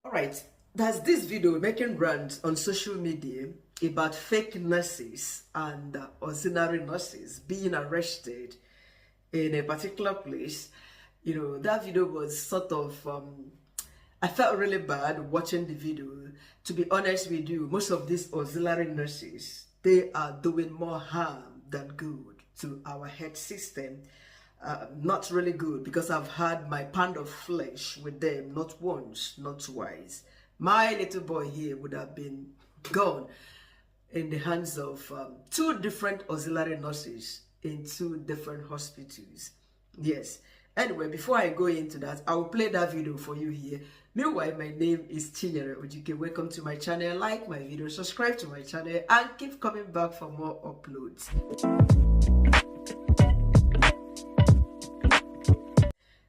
Alright, there's this video making rounds on social media about fake nurses and auxiliary nurses being arrested in a particular place. That video was sort of, I felt really bad watching the video. To be honest with you, most of these auxiliary nurses, they are doing more harm than good to our health system. Not really good, because I've had my pound of flesh with them, not once, not twice. My little boy here would have been gone in the hands of two different auxiliary nurses in two different hospitals. Yes. Anyway, before I go into that, I will play that video for you here. Meanwhile, my name is Chinyere Ojike. Welcome to my channel. Like my video, subscribe to my channel, and keep coming back for more uploads.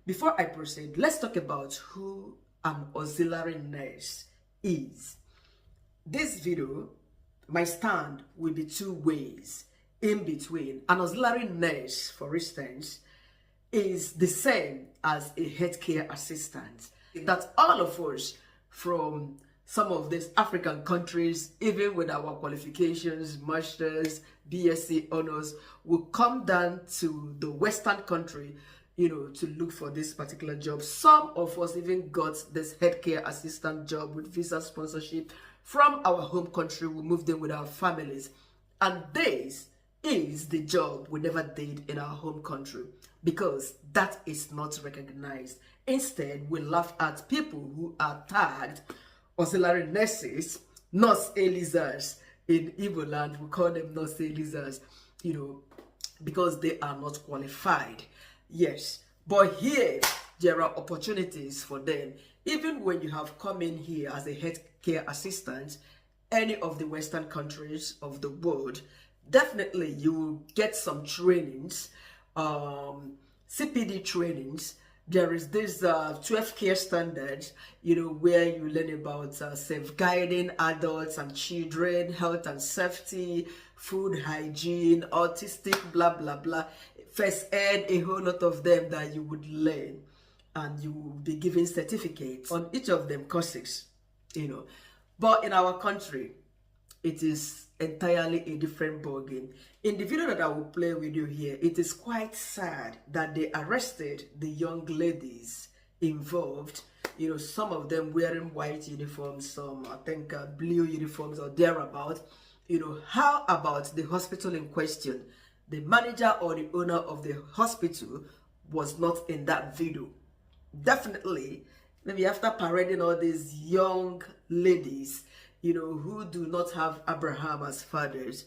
Before I proceed, let's talk about who an auxiliary nurse is. This video, my stand will be two ways in between. An auxiliary nurse, for instance, is the same as a healthcare assistant. That all of us from some of these African countries, even with our qualifications, masters, BSc honors, will come down to the Western country, to look for this particular job. Some of us even got this healthcare assistant job with visa sponsorship from our home country. We moved in with our families, and this is the job we never did in our home country, because that is not recognized. Instead, we laugh at people who are tagged auxiliary nurses, nurse Elizas. In Igbo land, we call them nurse Elizas, because they are not qualified. Yes, but here there are opportunities for them. Even when you have come in here as a healthcare assistant, any of the Western countries of the world, definitely you will get some trainings, CPD trainings. There is this 12 care standards, where you learn about safeguarding adults and children, health and safety, food hygiene, autistic, blah, blah, blah. First aid, a whole lot of them that you would learn, and you will be given certificates on each of them courses, But in our country, it is entirely a different ballgame. In the video that I will play with you here, it is quite sad that they arrested the young ladies involved. Some of them wearing white uniforms, some I think blue uniforms or thereabout. How about the hospital in question? The manager or the owner of the hospital was not in that video. Definitely, maybe after parading all these young ladies, who do not have Abraham as fathers,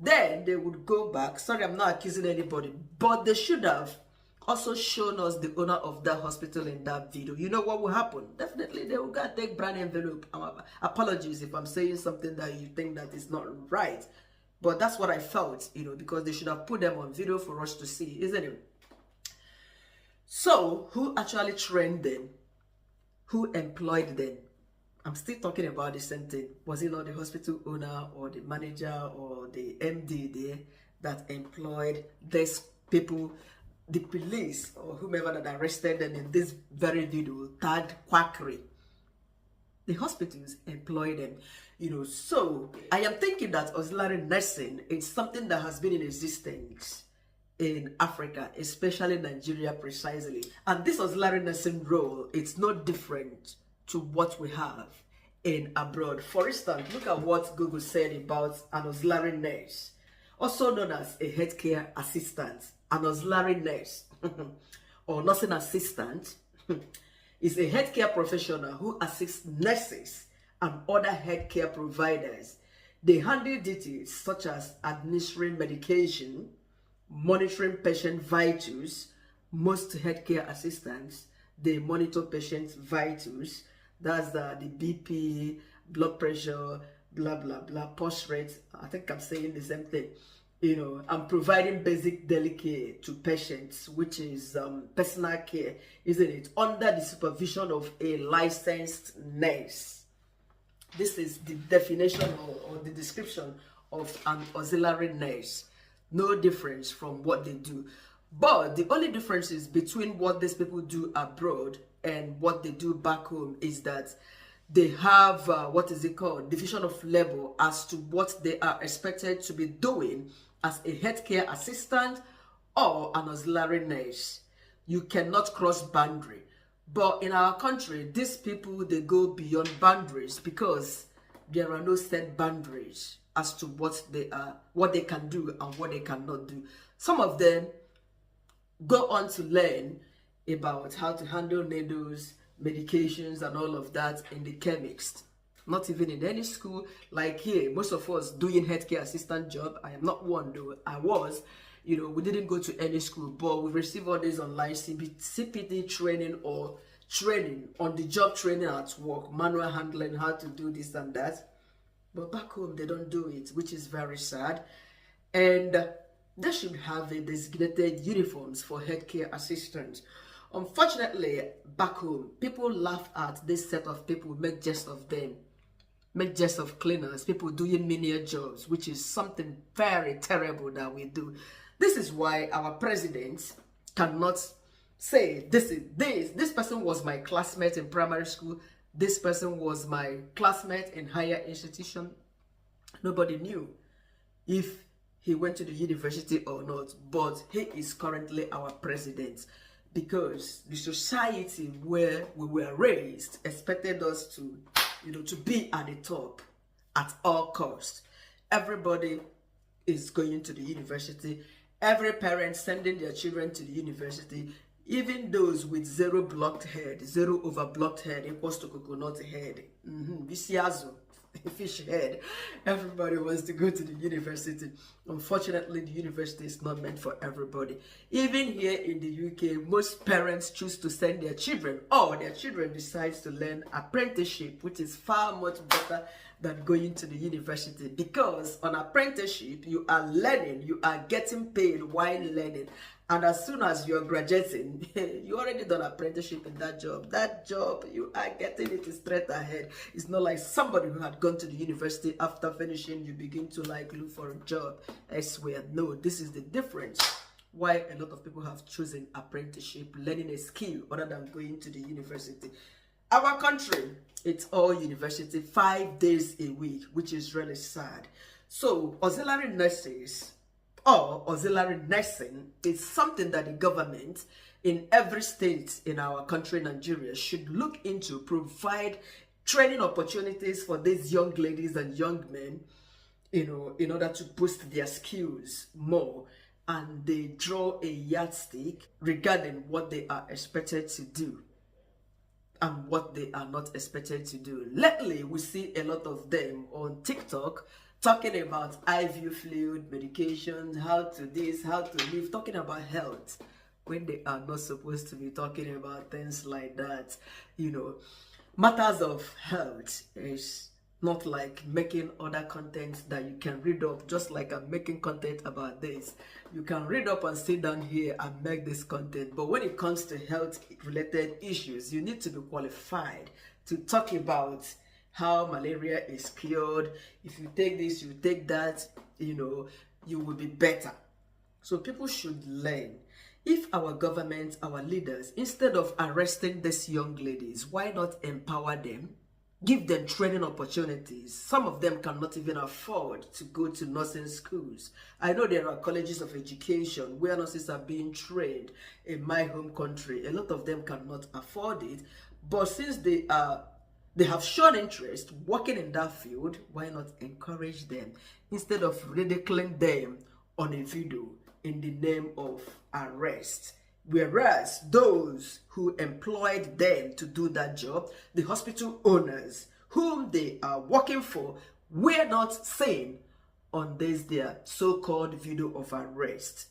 then they would go back. Sorry, I'm not accusing anybody, but they should have also shown us the owner of that hospital in that video. You know what will happen? Definitely, they will go take brand envelope. Apologies if I'm saying something that you think that is not right, but that's what I felt, because they should have put them on video for us to see, isn't it? So, who actually trained them? Who employed them? I'm still talking about the same thing. Was it not the hospital owner or the manager or the MD there that employed these people? The police or whomever that arrested them in this very video tagged quackery. The hospitals employ them, So I am thinking that auxiliary nursing is something that has been in existence in Africa, especially Nigeria precisely. And this auxiliary nursing role, it's not different to what we have in abroad. For instance, look at what Google said about an auxiliary nurse, also known as a healthcare assistant. An auxiliary nurse or nursing assistant is a healthcare professional who assists nurses and other healthcare providers. They handle duties such as administering medication, monitoring patient vitals. Most healthcare assistants, they monitor patients' vitals. That's the BP, blood pressure, blah, blah, blah, pulse rate. I think I'm saying the same thing. I'm providing basic daily care to patients, which is personal care, isn't it? Under the supervision of a licensed nurse. This is the definition or the description of an auxiliary nurse. No difference from what they do. But the only difference is between what these people do abroad and what they do back home is that They have, what is it called, division of labor as to what they are expected to be doing as a healthcare assistant or an auxiliary nurse. You cannot cross boundary. But in our country, these people, they go beyond boundaries because there are no set boundaries as to what they can do and what they cannot do. Some of them go on to learn about how to handle needles, medications, and all of that in the chemist. Not even in any school. Like here, most of us doing healthcare assistant job. I am not one though. I was. We didn't go to any school, but we receive all these online CPD training or training, on the job training at work, manual handling, how to do this and that. But back home, they don't do it, which is very sad. And they should have a designated uniforms for healthcare assistants. Unfortunately, back home, people laugh at this set of people, make jest of them, make jest of cleaners, people doing menial jobs, which is something very terrible that we do. This is why our president cannot say, this person was my classmate in primary school, this person was my classmate in higher institution. Nobody knew if he went to the university or not, but he is currently our president because the society where we were raised expected us to, to be at the top at all costs. Everybody is going to the university. Every parent sending their children to the university, even those with zero blocked head, zero over blocked head equals to coconut head. Bisiazo, fish head. Everybody wants to go to the university. Unfortunately, the university is not meant for everybody. Even here in the UK, most parents choose to send their children, or their children decides to learn apprenticeship, which is far much better than going to the university, because on apprenticeship you are learning, you are getting paid while learning, and as soon as you're graduating, you already done apprenticeship in that job. That job, you are getting it straight ahead. It's not like somebody who had gone to the university, after finishing you begin to look for a job elsewhere. No, this is the difference why a lot of people have chosen apprenticeship, learning a skill other than going to the university. Our country, it's all university 5 days a week, which is really sad. So auxiliary nurses or auxiliary nursing is something that the government in every state in our country, Nigeria, should look into, provide training opportunities for these young ladies and young men, in order to boost their skills more. And they draw a yardstick regarding what they are expected to do and what they are not expected to do. Lately, we see a lot of them on TikTok talking about IV fluid, medications, how to this, how to live, talking about health, when they are not supposed to be talking about things like that. Matters of health is not like making other content that you can read up, just like I'm making content about this. You can read up and sit down here and make this content. But when it comes to health related issues, you need to be qualified to talk about how malaria is cured. If you take this, you take that, you will be better. So people should learn. If our government, our leaders, instead of arresting these young ladies, why not empower them? Give them training opportunities. Some of them cannot even afford to go to nursing schools. I know there are colleges of education where nurses are being trained in my home country. A lot of them cannot afford it. But since they have shown interest working in that field, why not encourage them instead of ridiculing them on a video in the name of arrest? Whereas those who employed them to do that job, the hospital owners whom they are working for, were not seen on their so-called video of arrest.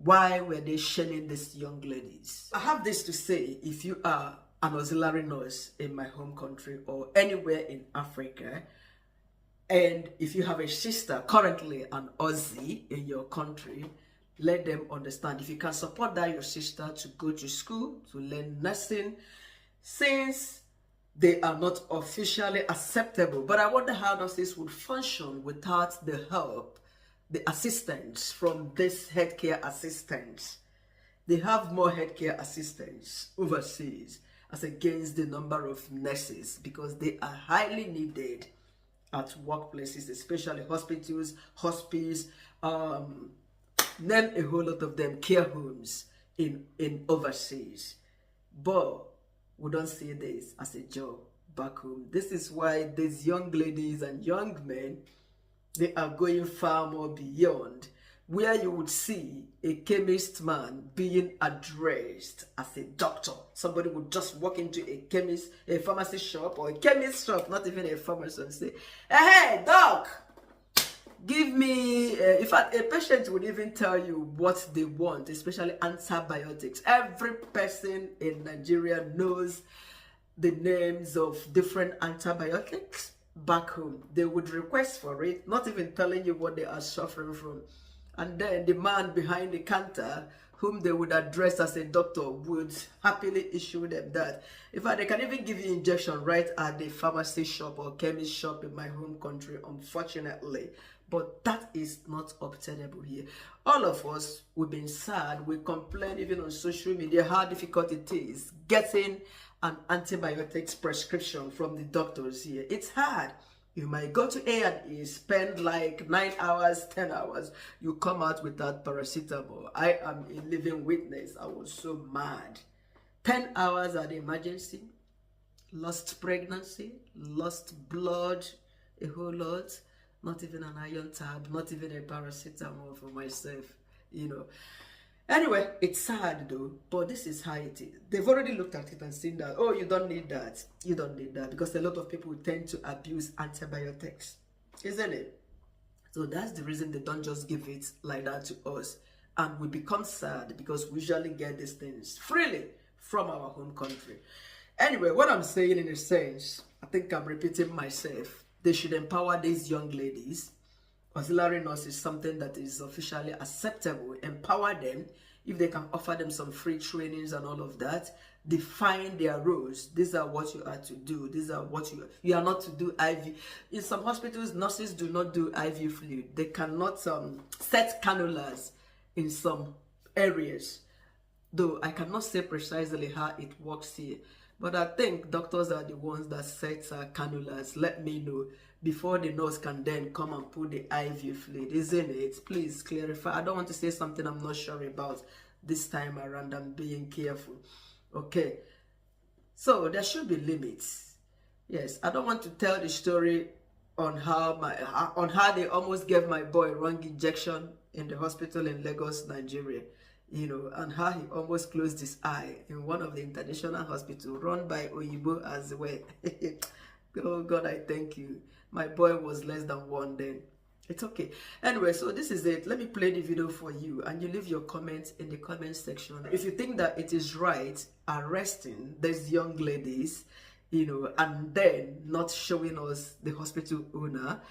Why were they shelling these young ladies? I have this to say: if you are an auxiliary nurse in my home country or anywhere in Africa, and if you have a sister currently an Aussie in your country, let them understand. If you can support that your sister to go to school to learn nursing, since they are not officially acceptable. But I wonder how nurses would function without the help, the assistance from these healthcare assistants. They have more healthcare assistants overseas. as against the number of nurses, because they are highly needed at workplaces, especially hospitals, hospice, name a whole lot of them, care homes in overseas. But we don't see this as a job back home. This is why these young ladies and young men, they are going far more beyond, where you would see a chemist man being addressed as a doctor. Somebody would just walk into a pharmacy shop or a chemist shop, not even a pharmacy, and say, hey, doc, give me, in fact, a patient would even tell you what they want, especially antibiotics. Every person in Nigeria knows the names of different antibiotics back home. They would request for it, not even telling you what they are suffering from. And then the man behind the counter, whom they would address as a doctor, would happily issue them that. In fact, they can even give you injection right at the pharmacy shop or chemist shop in my home country, unfortunately. But that is not obtainable here. All of us, we've been sad. We complain even on social media how difficult it is getting an antibiotics prescription from the doctors here. It's hard. You might go to A&E, spend like 9 hours, 10 hours. You come out with that paracetamol. I am a living witness. I was so mad. 10 hours at the emergency, lost pregnancy, lost blood, a whole lot. Not even an iron tab, not even a paracetamol for myself, you know. Anyway, it's sad though, but this is how it is. They've already looked at it and seen that, oh, you don't need that. You don't need that, because a lot of people tend to abuse antibiotics, isn't it? So that's the reason they don't just give it like that to us. And we become sad because we usually get these things freely from our home country. Anyway, what I'm saying in a sense, I think I'm repeating myself. They should empower these young ladies. Auxiliary nurse is something that is officially acceptable. Empower them. If they can offer them some free trainings and all of that, define their roles. These are what you are to do. These are what you are not to do. IV. In some hospitals, nurses do not do IV fluid. They cannot set cannulas in some areas. Though I cannot say precisely how it works here. But I think doctors are the ones that set cannulas. Let me know before the nurse can then come and put the IV fluid, isn't it? Please clarify. I don't want to say something I'm not sure about this time around. I'm being careful. Okay. So there should be limits. Yes, I don't want to tell the story on how they almost gave my boy wrong injection in the hospital in Lagos, Nigeria. You know, and how he almost closed his eye in one of the international hospitals run by Oyibo as well. Oh God, I thank you. My boy was less than one then. It's okay. Anyway, so this is it. Let me play the video for you and you leave your comments in the comment section. If you think that it is right arresting these young ladies, you know, and then not showing us the hospital owner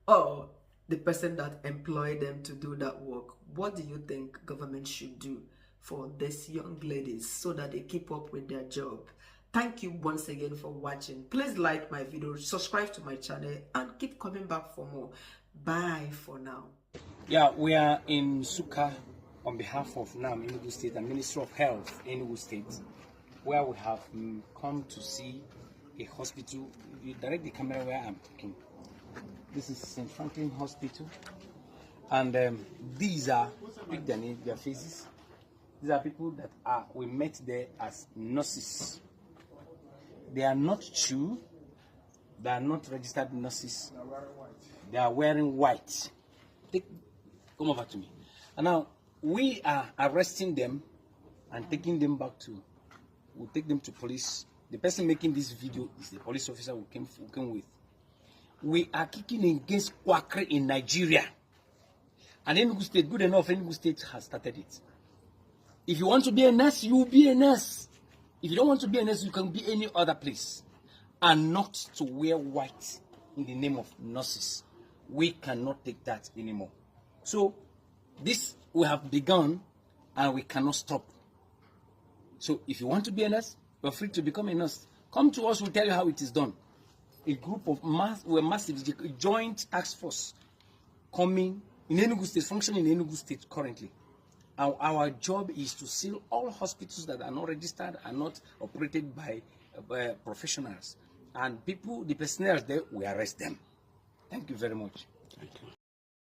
or the person that employed them to do that work, what do you think government should do for these young ladies so that they keep up with their job? Thank you once again for watching. Please like my video, subscribe to my channel, and keep coming back for more. Bye for now. Yeah, we are in Suka on behalf of NAM, Enugu State, and Ministry of Health, Enugu State, where we have come to see a hospital. You direct the camera where I'm taking. This is St. Franklin Hospital, and these are, pick their names, their faces. These are people that we met there as nurses. They are not true. They are not registered nurses. They are wearing white. Come over to me. And now we are arresting them and taking them back to. We'll take them to police. The person making this video is the police officer we came with. We are kicking against quackery in Nigeria. And Enugu State, good enough, Enugu State has started it. If you want to be a nurse, you will be a nurse. If you don't want to be a nurse, you can be any other place. And not to wear white in the name of nurses. We cannot take that anymore. So, this we have begun and we cannot stop. So, if you want to be a nurse, you're free to become a nurse. Come to us, we'll tell you how it is done. A group of massive joint task force coming in Enugu State, functioning in Enugu State currently. Our job is to seal all hospitals that are not registered and not operated by professionals. And people, the personnel there, we arrest them. Thank you very much. Thank you.